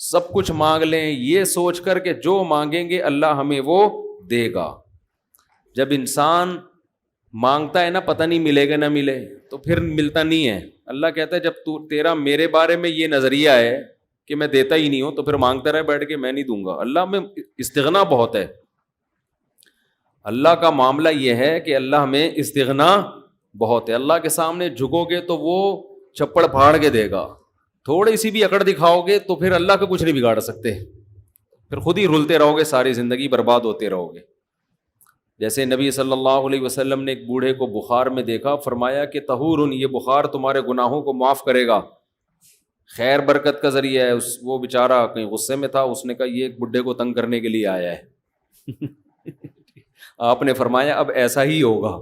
سب کچھ مانگ لیں یہ سوچ کر کہ جو مانگیں گے اللہ ہمیں وہ دے گا. جب انسان مانگتا ہے نا پتہ نہیں ملے گا نہ ملے تو پھر ملتا نہیں ہے. اللہ کہتا ہے جب تیرا میرے بارے میں یہ نظریہ ہے کہ میں دیتا ہی نہیں ہوں تو پھر مانگتا رہے بیٹھ کے میں نہیں دوں گا. اللہ میں استغنا بہت ہے. اللہ کا معاملہ یہ ہے کہ اللہ میں استغنا بہت ہے. اللہ کے سامنے جھکو گے تو وہ چپڑ پھاڑ کے دے گا. تھوڑی سی بھی اکڑ دکھاؤ گے تو پھر اللہ کا کچھ نہیں بگاڑ سکتے, پھر خود ہی رلتے رہو گے, ساری زندگی برباد ہوتے رہو گے. جیسے نبی صلی اللہ علیہ وسلم نے ایک بوڑھے کو بخار میں دیکھا, فرمایا کہ طہور, یہ بخار تمہارے گناہوں کو معاف کرے گا, خیر برکت کا ذریعہ ہے. وہ بیچارہ کہیں غصے میں تھا, اس نے کہا یہ ایک بڈھے کو تنگ کرنے کے لیے آیا ہے. آپ نے فرمایا اب ایسا ہی ہوگا,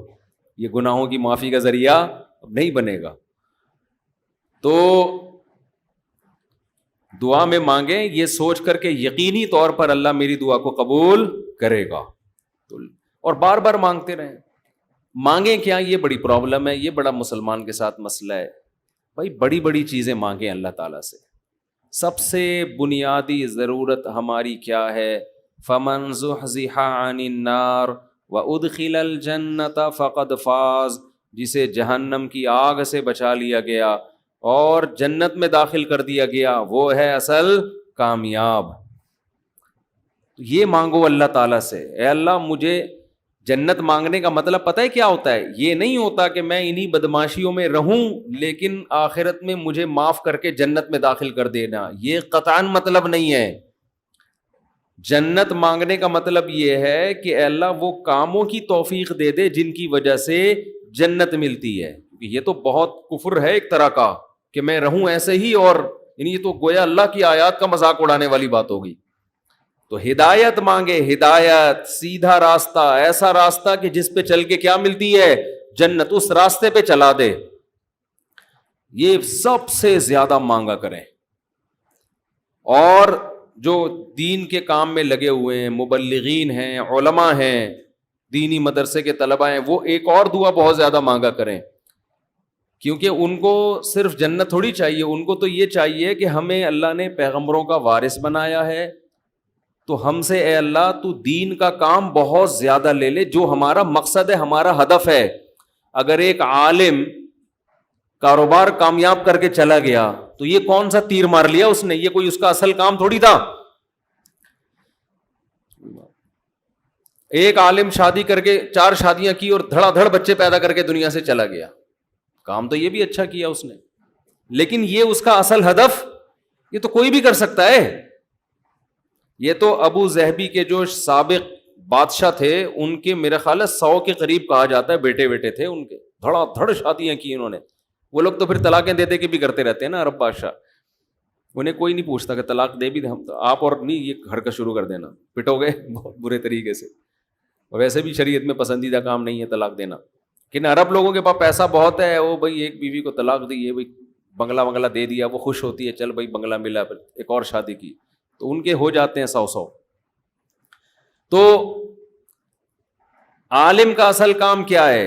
یہ گناہوں کی معافی کا ذریعہ اب نہیں بنے گا. تو دعا میں مانگیں یہ سوچ کر کے یقینی طور پر اللہ میری دعا کو قبول کرے گا, اور بار بار مانگتے رہیں. مانگیں کیا, یہ بڑی پرابلم ہے, یہ بڑا مسلمان کے ساتھ مسئلہ ہے. بھائی بڑی بڑی چیزیں مانگیں اللہ تعالیٰ سے. سب سے بنیادی ضرورت ہماری کیا ہے؟ فمن زحزح عن النار وادخل الجنۃ فقد فاز, جسے جہنم کی آگ سے بچا لیا گیا اور جنت میں داخل کر دیا گیا وہ ہے اصل کامیاب. یہ مانگو اللہ تعالیٰ سے, اے اللہ مجھے جنت. مانگنے کا مطلب پتہ ہے کیا ہوتا ہے؟ یہ نہیں ہوتا کہ میں انہی بدماشیوں میں رہوں لیکن آخرت میں مجھے معاف کر کے جنت میں داخل کر دینا, یہ قطعاً مطلب نہیں ہے. جنت مانگنے کا مطلب یہ ہے کہ اے اللہ وہ کاموں کی توفیق دے دے جن کی وجہ سے جنت ملتی ہے. یہ تو بہت کفر ہے ایک طرح کا کہ میں رہوں ایسے ہی, اور یہ تو گویا اللہ کی آیات کا مذاق اڑانے والی بات ہوگی. تو ہدایت مانگے, ہدایت, سیدھا راستہ, ایسا راستہ کہ جس پہ چل کے کیا ملتی ہے؟ جنت. اس راستے پہ چلا دے. یہ سب سے زیادہ مانگا کریں. اور جو دین کے کام میں لگے ہوئے ہیں, مبلغین ہیں, علماء ہیں, دینی مدرسے کے طلباء ہیں, وہ ایک اور دعا بہت زیادہ مانگا کریں, کیونکہ ان کو صرف جنت تھوڑی چاہیے, ان کو تو یہ چاہیے کہ ہمیں اللہ نے پیغمبروں کا وارث بنایا ہے, تو ہم سے اے اللہ تو دین کا کام بہت زیادہ لے لے, جو ہمارا مقصد ہے, ہمارا ہدف ہے. اگر ایک عالم کاروبار کامیاب کر کے چلا گیا تو یہ کون سا تیر مار لیا اس نے, یہ کوئی اس کا اصل کام تھوڑی تھا. ایک عالم شادی کر کے 4 شادیاں کی اور دھڑا دھڑ بچے پیدا کر کے دنیا سے چلا گیا, کام تو یہ بھی اچھا کیا اس نے, لیکن یہ اس کا اصل ہدف, یہ تو کوئی بھی کر سکتا ہے. یہ تو ابو ظہبی کے جو سابق بادشاہ تھے ان کے میرے خیال ہے 100 کے قریب کہا جاتا ہے بیٹے بیٹے تھے ان کے, دھڑا دھڑ شادیاں کی انہوں نے. وہ لوگ تو پھر طلاقیں دے دے کے بھی کرتے رہتے ہیں نا عرب بادشاہ, انہیں کوئی نہیں پوچھتا کہ طلاق دے بھی ہم آپ اور نہیں, یہ حرکت شروع کر دینا, پٹو گے بہت برے طریقے سے. ویسے بھی شریعت میں پسندیدہ کام نہیں ہے طلاق دینا, کہ عرب لوگوں کے پاس پیسہ بہت ہے, وہ بھائی ایک بیوی کو طلاق دی ہے, بھائی بنگلہ دے دیا, وہ خوش ہوتی ہے, چل بھائی بنگلہ ملا, ایک اور شادی کی, تو ان کے ہو جاتے ہیں 100. تو عالم کا اصل کام کیا ہے؟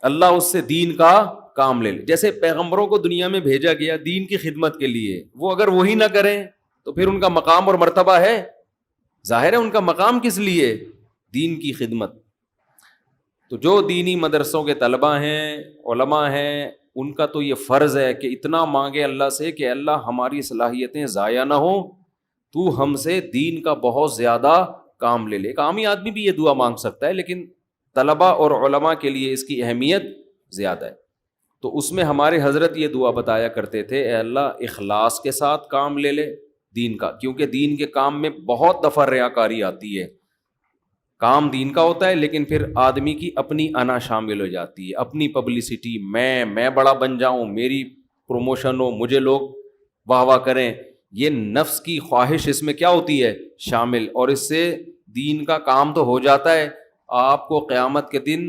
اللہ اس سے دین کا کام لے لے. جیسے پیغمبروں کو دنیا میں بھیجا گیا دین کی خدمت کے لیے, وہ اگر وہی نہ کریں تو پھر ان کا مقام اور مرتبہ ہے, ظاہر ہے ان کا مقام کس لیے؟ دین کی خدمت. تو جو دینی مدرسوں کے طلباء ہیں, علماء ہیں, ان کا تو یہ فرض ہے کہ اتنا مانگے اللہ سے کہ اللہ ہماری صلاحیتیں ضائع نہ ہوں, تو ہم سے دین کا بہت زیادہ کام لے لے. ایک عامی آدمی بھی یہ دعا مانگ سکتا ہے, لیکن طلباء اور علماء کے لیے اس کی اہمیت زیادہ ہے. تو اس میں ہمارے حضرت یہ دعا بتایا کرتے تھے, اے اللہ اخلاص کے ساتھ کام لے لے دین کا, کیونکہ دین کے کام میں بہت دفعہ ریاکاری آتی ہے. کام دین کا ہوتا ہے لیکن پھر آدمی کی اپنی انا شامل ہو جاتی ہے, اپنی پبلسٹی, میں بڑا بن جاؤں, میری پروموشن ہو, مجھے لوگ واہ واہ کریں, یہ نفس کی خواہش اس میں کیا ہوتی ہے شامل, اور اس سے دین کا کام تو ہو جاتا ہے, آپ کو قیامت کے دن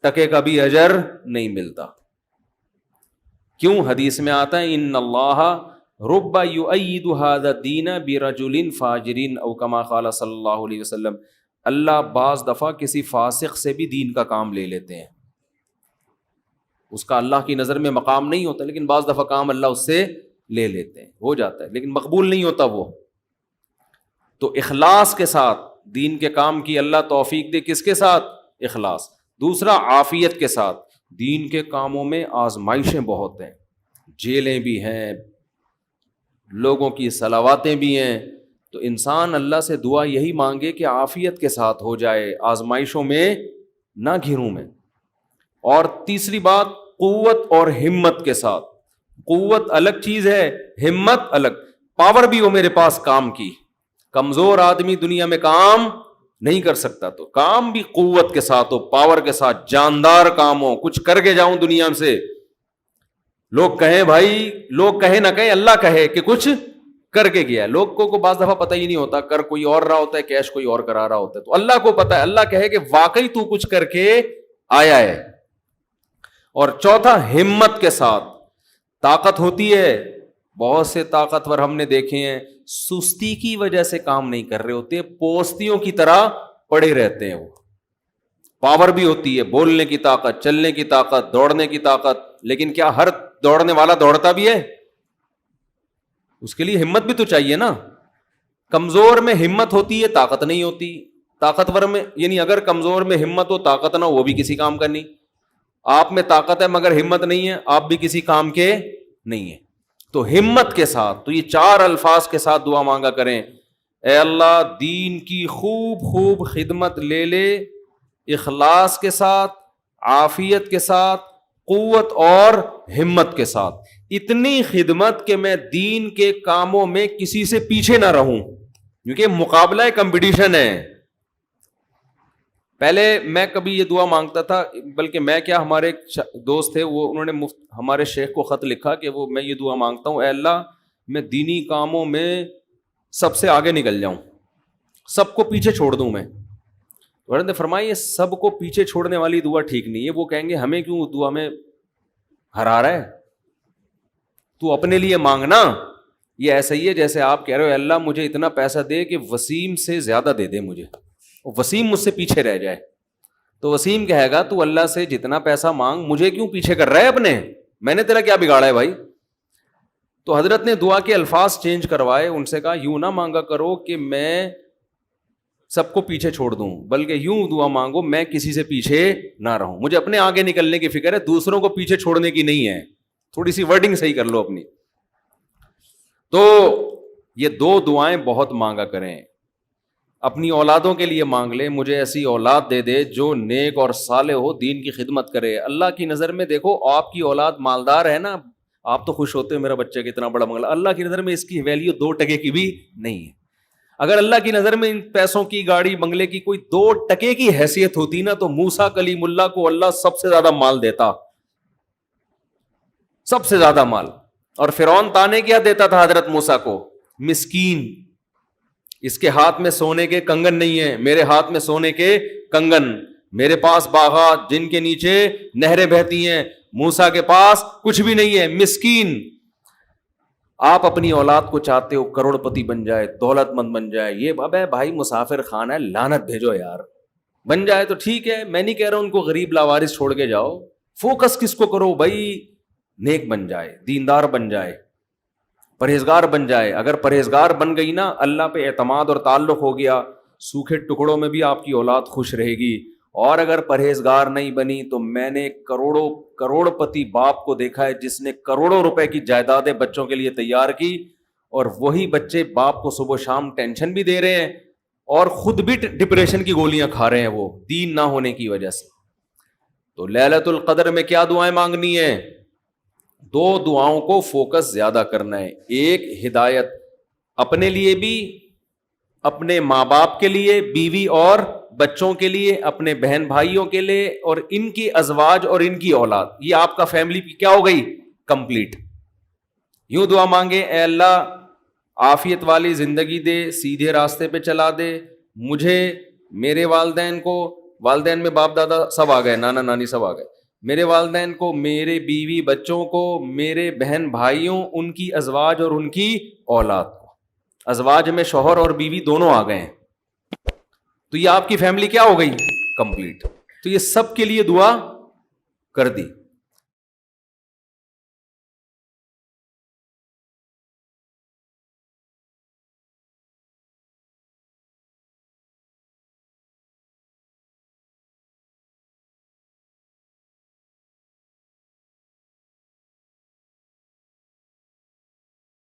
ٹکے کا بھی اجر نہیں ملتا. کیوں؟ حدیث میں آتا ہے ان اللہ رب یؤید ھذا الدین برجل فاجر او کما قال صلی اللہ علیہ وسلم, اللہ بعض دفعہ کسی فاسق سے بھی دین کا کام لے لیتے ہیں. اس کا اللہ کی نظر میں مقام نہیں ہوتا, لیکن بعض دفعہ کام اللہ اس سے لے لیتے ہیں, ہو جاتا ہے, لیکن مقبول نہیں ہوتا وہ. تو اخلاص کے ساتھ دین کے کام کی اللہ توفیق دے. کس کے ساتھ؟ اخلاص. دوسرا عافیت کے ساتھ. دین کے کاموں میں آزمائشیں بہت ہیں, جیلیں بھی ہیں, لوگوں کی صلواتیں بھی ہیں, تو انسان اللہ سے دعا یہی مانگے کہ عافیت کے ساتھ ہو جائے, آزمائشوں میں نہ گھروں میں. اور تیسری بات, قوت اور ہمت کے ساتھ. قوت الگ چیز ہے, ہمت الگ. پاور بھی ہو میرے پاس کام کی, کمزور آدمی دنیا میں کام نہیں کر سکتا, تو کام بھی قوت کے ساتھ ہو, پاور کے ساتھ, جاندار کام ہو, کچھ کر کے جاؤں دنیا سے. لوگ کہیں بھائی, لوگ کہیں نہ کہیں, اللہ کہے کہ کچھ کر کے گیا. لوگوں کو بعض دفعہ پتہ ہی نہیں ہوتا, کر کوئی اور رہا ہوتا ہے, کیش کوئی اور کرا رہا ہوتا ہے, تو اللہ کو پتہ ہے. اللہ کہے کہ واقعی تو کچھ کر کے آیا ہے. اور چوتھا, ہمت کے ساتھ. طاقت ہوتی ہے, بہت سے طاقتور ہم نے دیکھے ہیں سستی کی وجہ سے کام نہیں کر رہے ہوتے, پوستیوں کی طرح پڑے رہتے ہیں. وہ پاور بھی ہوتی ہے, بولنے کی طاقت, چلنے کی طاقت, دوڑنے کی طاقت, لیکن کیا ہر دوڑنے والا دوڑتا بھی ہے؟ اس کے لیے ہمت بھی تو چاہیے نا. کمزور میں ہمت ہوتی ہے, طاقت نہیں ہوتی. طاقتور میں, یعنی اگر کمزور میں ہمت ہو, طاقت نہ ہو, وہ بھی کسی کام کا نہیں. آپ میں طاقت ہے مگر ہمت نہیں ہے, آپ بھی کسی کام کے نہیں ہے. تو ہمت کے ساتھ, تو یہ 4 الفاظ کے ساتھ دعا مانگا کریں. اے اللہ دین کی خوب خوب خدمت لے لے, اخلاص کے ساتھ, عافیت کے ساتھ, قوت اور ہمت کے ساتھ. اتنی خدمت کہ میں دین کے کاموں میں کسی سے پیچھے نہ رہوں, کیونکہ مقابلہ ہے, کمپٹیشن ہے. پہلے میں کبھی یہ دعا مانگتا تھا, بلکہ میں کیا, ہمارے ایک دوست تھے, وہ انہوں نے ہمارے شیخ کو خط لکھا کہ میں یہ دعا مانگتا ہوں, اے اللہ میں دینی کاموں میں سب سے آگے نکل جاؤں, سب کو پیچھے چھوڑ دوں میں. حضرت نے فرمایا یہ سب کو پیچھے چھوڑنے والی دعا ٹھیک نہیں ہے. وہ کہیں گے ہمیں کیوں دعا میں ہرا رہا ہے, تو اپنے لیے مانگنا. یہ ایسا ہی ہے جیسے آپ کہہ رہے ہو اللہ مجھے اتنا پیسہ دے کہ وسیم سے زیادہ دے دے مجھے, وسیم مجھ سے پیچھے رہ جائے. تو وسیم کہے گا تو اللہ سے جتنا پیسہ مانگ, مجھے کیوں پیچھے کر رہا ہے اپنے, میں نے تیرا کیا بگاڑا ہے بھائی. تو حضرت نے دعا کے الفاظ چینج کروائے, ان سے کہا یوں نہ مانگا کرو کہ میں سب کو پیچھے چھوڑ دوں, بلکہ یوں دعا مانگو میں کسی سے پیچھے نہ رہوں, مجھے اپنے آگے نکلنے کی فکر ہے, دوسروں کو پیچھے چھوڑنے کی نہیں ہے. تھوڑی سی ورڈنگ صحیح کر لو اپنی. تو یہ 2 دعائیں بہت مانگا کریں. اپنی اولادوں کے لیے مانگ لیں, مجھے ایسی اولاد دے دے جو نیک اور صالح ہو, دین کی خدمت کرے. اللہ کی نظر میں دیکھو, آپ کی اولاد مالدار ہے نا, آپ تو خوش ہوتے ہو میرا بچہ کتنا بڑا منگلا. اللہ کی نظر میں اس کی ویلیو 2 ٹکے کی بھی نہیں ہے. اگر اللہ کی نظر میں ان پیسوں کی, گاڑی بنگلے کی کوئی 2 ٹکے کی حیثیت ہوتی نا, تو موسیٰ کلیم اللہ کو اللہ سب سے زیادہ مال دیتا, سب سے زیادہ مال. اور فرعون تانے کیا دیتا تھا حضرت موسیٰ کو, مسکین, اس کے ہاتھ میں سونے کے کنگن نہیں ہے, میرے ہاتھ میں سونے کے کنگن, میرے پاس باغات جن کے نیچے نہریں بہتی ہیں, موسیٰ کے پاس کچھ بھی نہیں ہے, مسکین. آپ اپنی اولاد کو چاہتے ہو کروڑ پتی بن جائے, دولت مند بن جائے, یہ اب ہے بھائی مسافر خانہ ہے, لعنت بھیجو یار. بن جائے تو ٹھیک ہے, میں نہیں کہہ رہا ان کو غریب لاوارث چھوڑ کے جاؤ, فوکس کس کو کرو بھائی, نیک بن جائے, دیندار بن جائے, پرہیزگار بن جائے. اگر پرہیزگار بن گئی نا, اللہ پہ اعتماد اور تعلق ہو گیا, سوکھے ٹکڑوں میں بھی آپ کی اولاد خوش رہے گی. اور اگر پرہیزگار نہیں بنی تو میں نے کروڑ پتی باپ کو دیکھا ہے جس نے کروڑوں روپے کی جائیدادیں بچوں کے لیے تیار کی, اور وہی بچے باپ کو صبح شام ٹینشن بھی دے رہے ہیں اور خود بھی ڈپریشن کی گولیاں کھا رہے ہیں, وہ دین نہ ہونے کی وجہ سے. تو لیلۃ القدر میں کیا دعائیں مانگنی ہیں؟ 2 دعاؤں کو فوکس زیادہ کرنا ہے. ایک ہدایت اپنے لیے بھی, اپنے ماں باپ کے لیے, بیوی اور بچوں کے لیے, اپنے بہن بھائیوں کے لیے, اور ان کی ازواج اور ان کی اولاد. یہ آپ کا فیملی کیا ہو گئی؟ کمپلیٹ. یوں دعا مانگے, اے اللہ عافیت والی زندگی دے, سیدھے راستے پہ چلا دے مجھے, میرے والدین کو, والدین میں باپ دادا سب آ گئے, نانا نانی سب آ گئے, میرے والدین کو, میرے بیوی بچوں کو, میرے بہن بھائیوں, ان کی ازواج اور ان کی اولاد کو. ازواج میں شوہر اور بیوی دونوں آ گئے ہیں, تو یہ آپ کی فیملی کیا ہو گئی؟ کمپلیٹ. تو یہ سب کے لیے دعا کر دی.